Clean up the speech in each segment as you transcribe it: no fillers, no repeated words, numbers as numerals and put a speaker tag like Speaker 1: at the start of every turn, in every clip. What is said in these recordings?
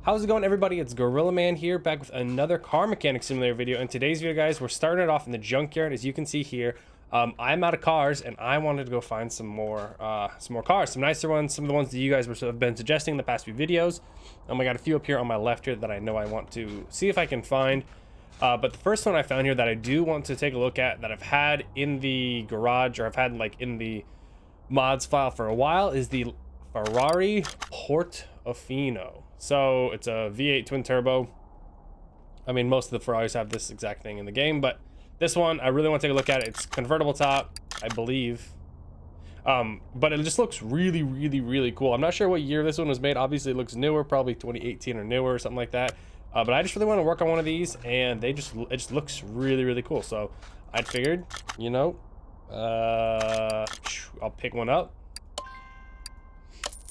Speaker 1: How's it going, everybody? It's Gorillaman here, back with another car mechanic simulator video. In today's video, guys, we're starting it off in the junkyard. As you can see here, I'm out of cars, and I wanted to go find some more cars, some nicer ones, some of the ones that you guys have been suggesting in the past few videos. I got a few up here on my left here that I know I want to see if I can find. But the first one I found here that I do want to take a look at, that I've had in the garage, or I've had like in the mods file for a while, is the FERRARI PORTOFINO. So it's a V8 twin turbo. I mean, most of the Ferraris have this exact thing in the game, but this one I really want to take a look at it. It's convertible top, I believe, but it just looks really cool. I'm not sure what year this one was made. Obviously it looks newer, probably 2018 or newer or something like that, but I just really want to work on one of these, and it just looks really cool. So I figured, you know, I'll pick one up.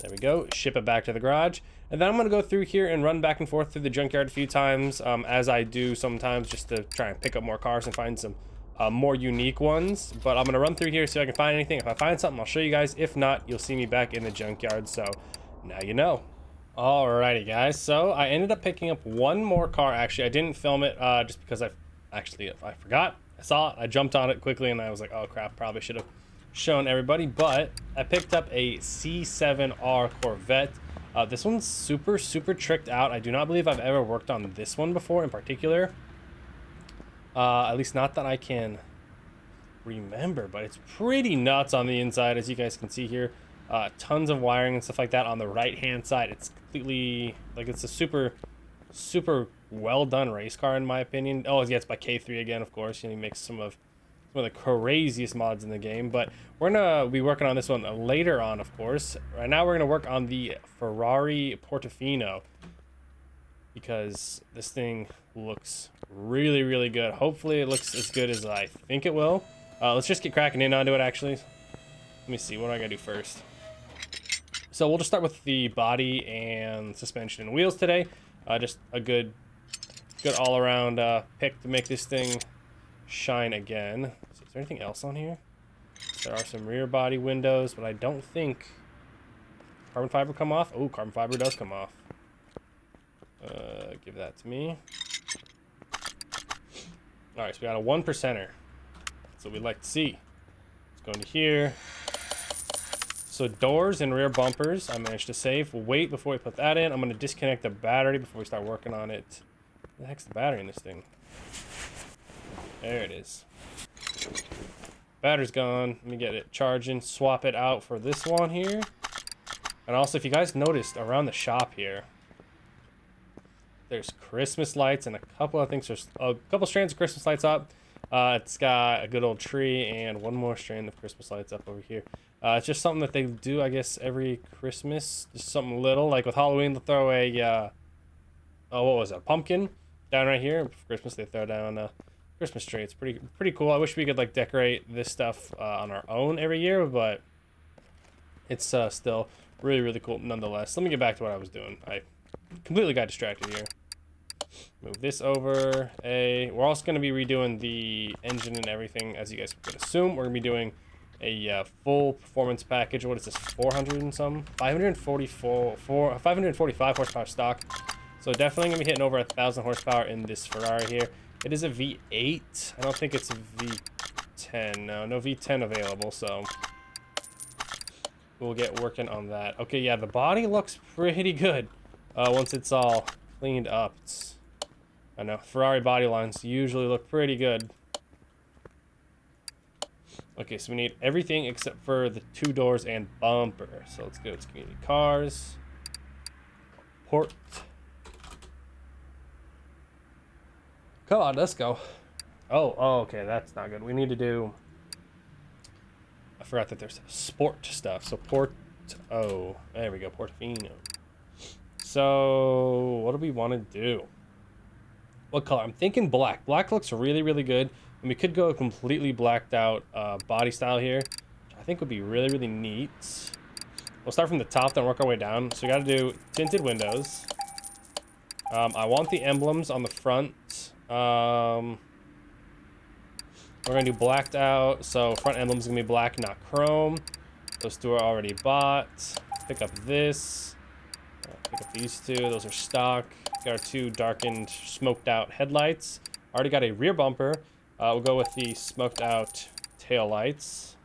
Speaker 1: There we go. Ship it back to the garage. And then I'm going to go through here and run back and forth through the junkyard a few times, as I do sometimes, just to try and pick up more cars and find some more unique ones. But I'm going to run through here so I can find anything. If I find something, I'll show you guys. If not, you'll see me back in the junkyard. So now you know. Alrighty, guys. So I ended up picking up one more car. Actually, I didn't film it just because I forgot. I saw it. I jumped on it quickly, and I was like, oh, crap. Probably should have shown everybody. But I picked up a C7r Corvette. This one's super tricked out. I do not believe I've ever worked on this one before in particular. At least not that I can remember, but it's pretty nuts on the inside, as you guys can see here. Tons of wiring and stuff like that on the right-hand side. It's completely, like, it's a super well done race car in my opinion. Oh, yeah, it's by K3 again, of course. You know, he makes some of the craziest mods in the game, but we're gonna be working on this one later on, of course. Right now we're gonna work on the FERRARI PORTOFINO, because this thing looks really good. Hopefully it looks as good as I think it will. Let's just get cracking in onto it. Actually, let me see, what do I gotta do first? So we'll just start with the body and suspension and wheels today. Just a good all-around pick to make this thing shine again. Is there anything else on here? There are some rear body windows, but I don't think carbon fiber come off. Oh, carbon fiber does come off. Give that to me. All right, so we got a 1%er. That's what we'd like to see. Let's go into here. So doors and rear bumpers I managed to save. We'll wait before we put that in. I'm going to disconnect the battery before we start working on it. What the heck's the battery in this thing? There it is. Battery's gone. Let me get it charging. Swap it out for this one here. And also, if you guys noticed around the shop here, there's Christmas lights and a couple of things. There's a couple strands of Christmas lights up. It's got a good old tree and one more strand of Christmas lights up over here. It's just something that they do, I guess, every Christmas. Just something little. Like with Halloween, they'll throw a what was it? A pumpkin down right here. For Christmas, they throw down a Christmas tree. It's pretty cool. I wish we could like decorate this stuff on our own every year, but it's still really cool nonetheless. Let me get back to what I was doing. I completely got distracted here. Move this over. We're also going to be redoing the engine and everything, as you guys could assume. We're going to be doing a full performance package. What is this? 400 and some? 545 horsepower stock. So definitely going to be hitting over 1,000 horsepower in this Ferrari here. It is a V8. I don't think it's a V10. No V10 available, so we'll get working on that. Okay, yeah, the body looks pretty good once it's all cleaned up. I know, Ferrari body lines usually look pretty good. Okay, so we need everything except for the 2 doors and bumper. So let's go to community cars. Port. Come on, let's go. Oh, okay, that's not good. We need to do, I forgot that there's sport stuff. So there we go, Portofino. So what do we want to do? What color? I'm thinking black. Black looks really good, and we could go completely blacked out body style here, which I think would be really neat. We'll start from the top, then work our way down. So we got to do tinted windows. I want the emblems on the front. We're gonna do blacked out, so front emblem's gonna be black, not chrome. Those two are already bought. Pick up this. Pick up these two. Those are stock. Got our two darkened, smoked out headlights. Already got a rear bumper. We'll go with the smoked out tail lights.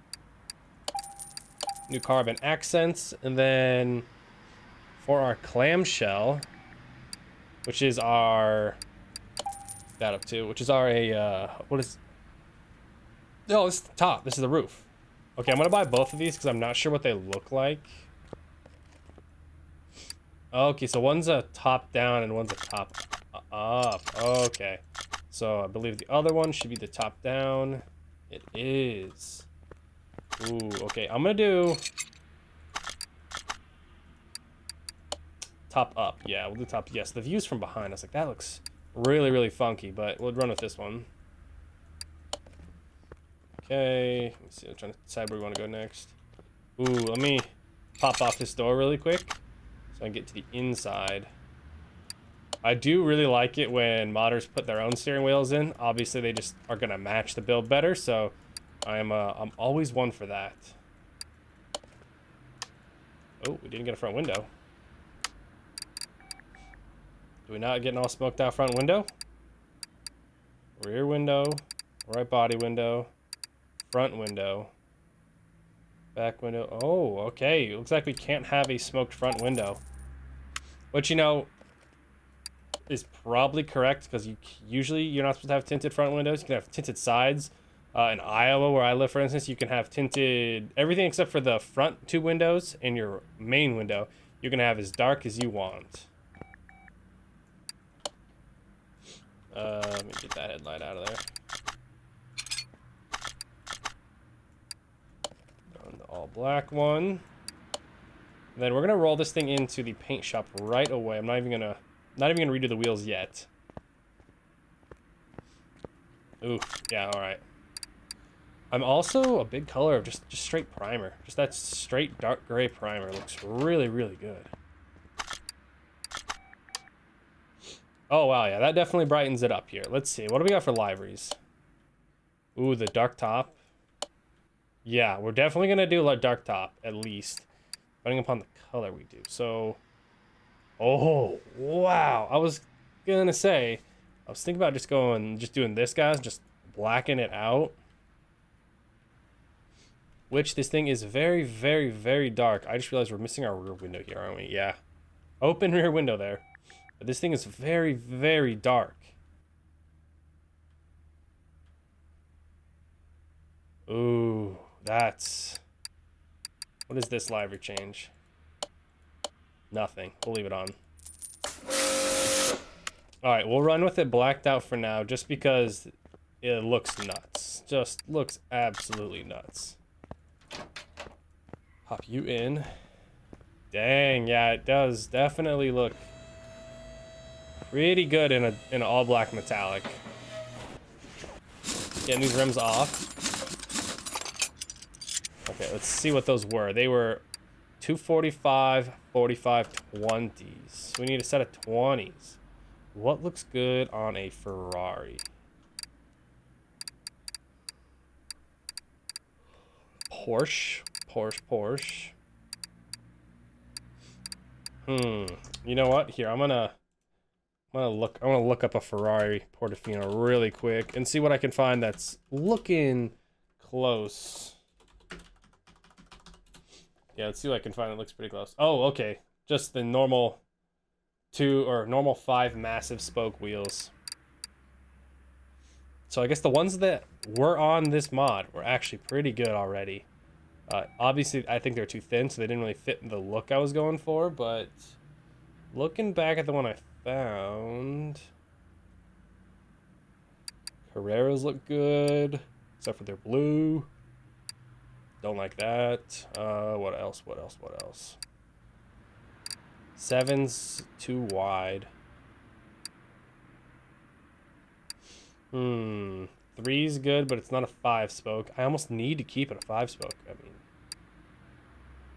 Speaker 1: New carbon accents. And then for our clamshell, which is our... that up too, which is our, what is... No, this is the top. This is the roof. Okay, I'm gonna buy both of these because I'm not sure what they look like. Okay, so one's a top down and one's a top up. Okay. So I believe the other one should be the top down. It is. Ooh, okay. I'm gonna do top up. Yeah, we'll do top. Yes, the view's from behind. I was like, that looks really, really funky, but we'll run with this one. Okay. Let me see. I'm trying to decide where we want to go next. Ooh, let me pop off this door really quick so I can get to the inside. I do really like it when modders put their own steering wheels in. Obviously, they just are gonna match the build better, so I'm always one for that. Oh, we didn't get a front window. Do we not get an all smoked out front window? Rear window, right body window, front window, back window. Oh, okay. Looks like we can't have a smoked front window. Which, you know, is probably correct because usually you're not supposed to have tinted front windows. You can have tinted sides. In Iowa, where I live, for instance, you can have tinted everything except for the front two windows and your main window. You can have as dark as you want. Let me get that headlight out of there. On the all black one. And then we're gonna roll this thing into the paint shop right away. I'm not even gonna redo the wheels yet. Ooh, yeah, all right. I'm also a big color of just straight primer. Just that straight dark gray primer looks really, really good. Oh, wow, yeah, that definitely brightens it up here. Let's see, what do we got for liveries? Ooh, the dark top. Yeah, we're definitely gonna do a dark top, at least. Depending upon the color we do. So, oh, wow. I was gonna say, I was thinking about just doing this, guys, just blacken it out. Which this thing is very, very, very dark. I just realized we're missing our rear window here, aren't we? Yeah. Open rear window there. But this thing is very, very dark. Ooh, that's... What is this livery change? Nothing. We'll leave it on. Alright, we'll run with it blacked out for now, just because it looks nuts. Just looks absolutely nuts. Pop you in. Dang, yeah, it does definitely look pretty good in an all black metallic. Getting these rims off. Okay, let's see what those were. They were 245, 45, 20s. We need a set of 20s. What looks good on a Ferrari? Porsche. You know what? Here, I'm gonna look up a Ferrari Portofino really quick and see what I can find that's looking close. Yeah, let's see what I can find that looks pretty close. Oh, okay. Just the normal 5 massive spoke wheels. So I guess the ones that were on this mod were actually pretty good already. Obviously, I think they're too thin, so they didn't really fit the look I was going for, but looking back at the one I found, Carreras look good, except for their blue. Don't like that. What else? 7's too wide. 3's good, but it's not a 5 spoke. I almost need to keep it a 5 spoke. I mean,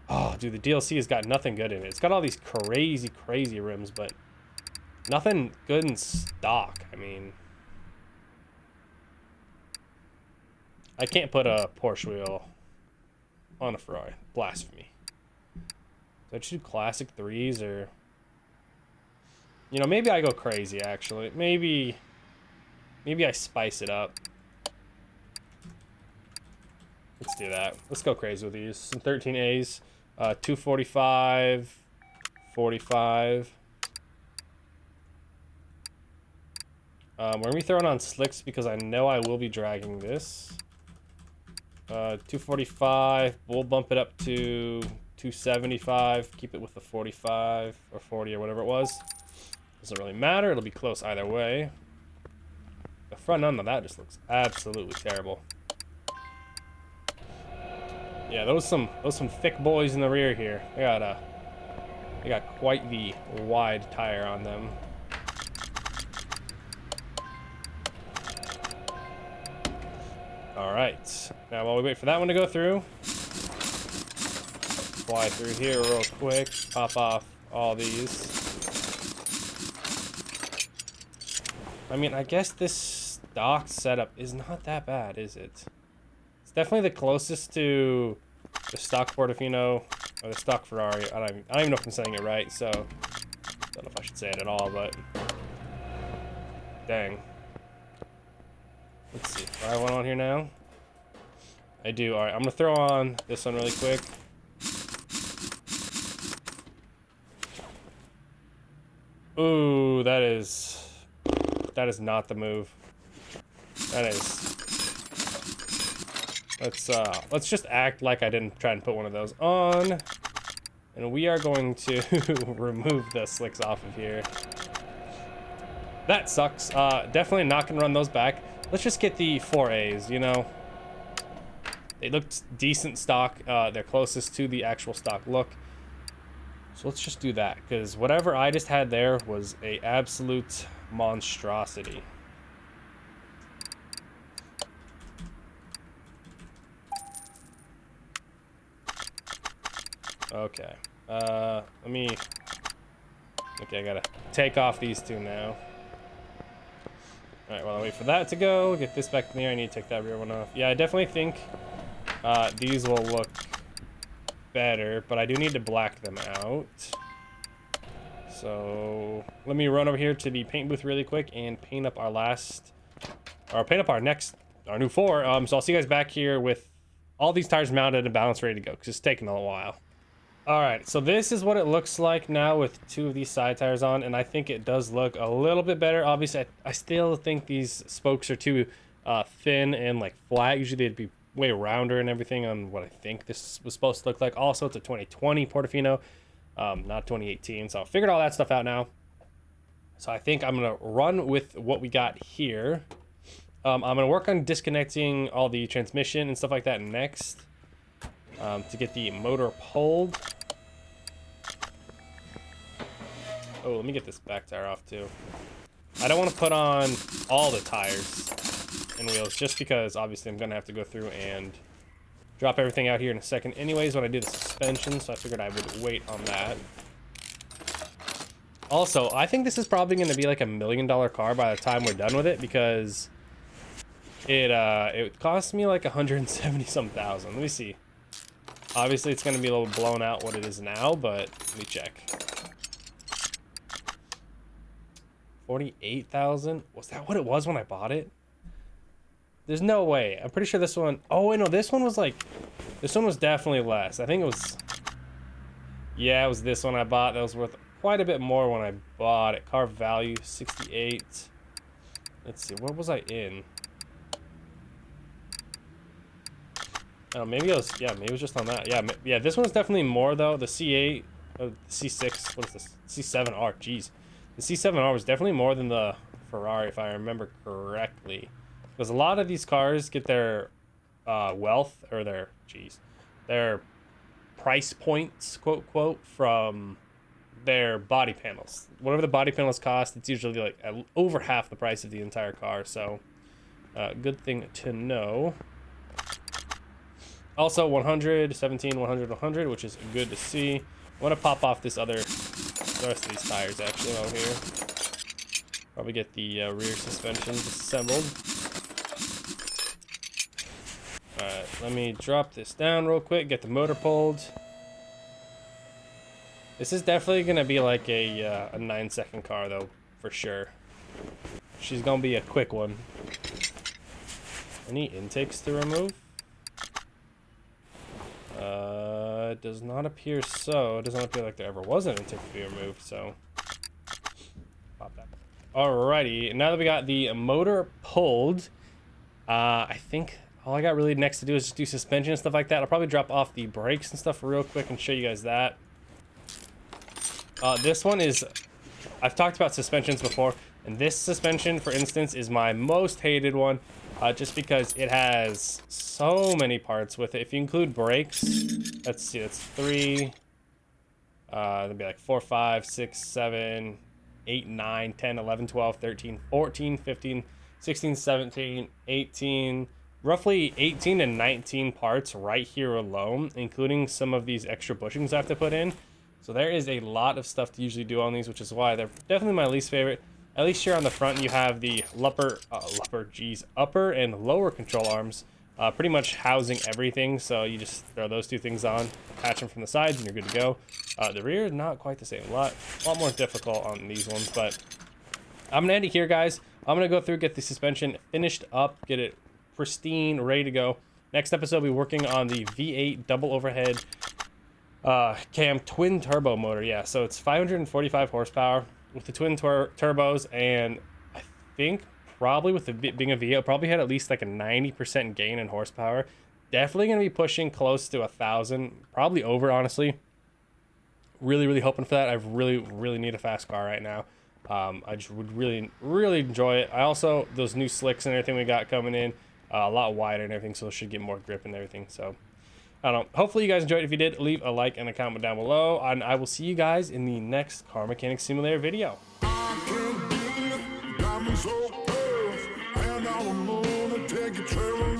Speaker 1: oh, dude, the DLC has got nothing good in it. It's got all these crazy rims, but nothing good in stock. I mean, I can't put a Porsche wheel on a Ferrari. Blasphemy. So I just do classic 3s or You know, maybe I go crazy, actually. Maybe I spice it up. Let's do that. Let's go crazy with these. Some 13As. 245. 45. We're going to be throwing on slicks because I know I will be dragging this. 245. We'll bump it up to 275. Keep it with the 45 or 40 or whatever it was. Doesn't really matter. It'll be close either way. The front end of that just looks absolutely terrible. Yeah, those some thick boys in the rear here. They got quite the wide tire on them. All right. Now while we wait for that one to go through, fly through here real quick. Pop off all these. I mean, I guess this stock setup is not that bad, is it? It's definitely the closest to the stock Portofino or the stock Ferrari. I don't even know if I'm saying it right, so I don't know if I should say it at all, but dang. Let's see. Do I have one on here now? I do. All right, I'm gonna throw on this one really quick. Ooh, that is not the move. That is. Let's just act like I didn't try and put one of those on, and we are going to remove the slicks off of here. That sucks. Definitely not gonna run those back. Let's just get the 4As, you know. They looked decent stock. They're closest to the actual stock look. So let's just do that, because whatever I just had there was a absolute monstrosity. Okay. Okay, I gotta take off these two now. Alright, while I wait for that to go, get this back in the air, I need to take that rear one off. Yeah, I definitely think these will look better, but I do need to black them out. So let me run over here to the paint booth really quick and paint up our new 4. So I'll see you guys back here with all these tires mounted and balanced, ready to go, because it's taking a while. All right, so this is what it looks like now with 2 of these side tires on, and I think it does look a little bit better. Obviously, I still think these spokes are too thin and like flat. Usually they'd be way rounder and everything on what I think this was supposed to look like. Also, it's a 2020 Portofino, not 2018, so I figured all that stuff out now. So I think I'm gonna run with what we got here. I'm gonna work on disconnecting all the transmission and stuff like that next. To get the motor pulled. Oh, let me get this back tire off too. I don't want to put on all the tires and wheels just because obviously I'm going to have to go through and drop everything out here in a second anyways when I do the suspension, so I figured I would wait on that. Also, I think this is probably going to be like $1 million car by the time we're done with it, because it cost me like 170 some thousand. Let me see. Obviously, it's going to be a little blown out what it is now, but let me check. 48,000? Was that what it was when I bought it? There's no way. I'm pretty sure this one... Oh, wait, no, this one was like... This one was definitely less. I think it was... Yeah, it was this one I bought. That was worth quite a bit more when I bought it. Car value, 68. Let's see, what was I in? Oh, maybe it was, yeah, maybe it was just on that. Yeah, this one's definitely more, though. The C8, C6, what is this? C7r, jeez. The C7r was definitely more than the Ferrari, if I remember correctly. Because a lot of these cars get their wealth, or their price points, quote, quote, from their body panels. Whatever the body panels cost, it's usually like over half the price of the entire car, so good thing to know. Also 100, 17, 100, 100, which is good to see. I want to pop off the rest of these tires actually out here. Probably get the rear suspension disassembled. Alright, let me drop this down real quick, get the motor pulled. This is definitely gonna be like a 9-second car though, for sure. She's gonna be a quick one. Any intakes to remove? It does not appear so. It does not appear like there ever was an intake to be removed, so pop that. Alrighty, now that we got the motor pulled, I think all I got really next to do is just do suspension and stuff like that. I'll probably drop off the brakes and stuff real quick and show you guys that. This one is, I've talked about suspensions before, and this suspension, for instance, is my most hated one, just because it has so many parts with it. If you include brakes, let's see, that's 3, that'd be like 4, 5, 6, 7, 8, 9, 10, 11, 12, 13, 14, 15, 16, 17, 18, roughly 18 to 19 parts right here alone, including some of these extra bushings I have to put in. So there is a lot of stuff to usually do on these, which is why they're definitely my least favorite. At least here on the front, you have the upper and lower control arms, pretty much housing everything. So you just throw those two things on, attach them from the sides, and you're good to go. The rear is not quite the same. A lot more difficult on these ones, but I'm gonna end it here, guys. I'm gonna go through, get the suspension finished up, get it pristine, ready to go. Next episode, we'll be working on the V8 double overhead cam twin turbo motor. Yeah, so it's 545 horsepower with the twin turbos, and I think probably with it being a V8, it'll probably had at least like a 90% gain in horsepower. Definitely gonna be pushing close to 1,000, probably over, honestly. Really hoping for that. I really need a fast car right now. I just would really enjoy it. I also, those new slicks and everything we got coming in, a lot wider and everything, so it should get more grip and everything. So I don't know. Hopefully you guys enjoyed. If you did, leave a like and a comment down below, and I will see you guys in the next Car Mechanics Simulator video.
Speaker 2: I can't believe diamonds so close, and I will take a trail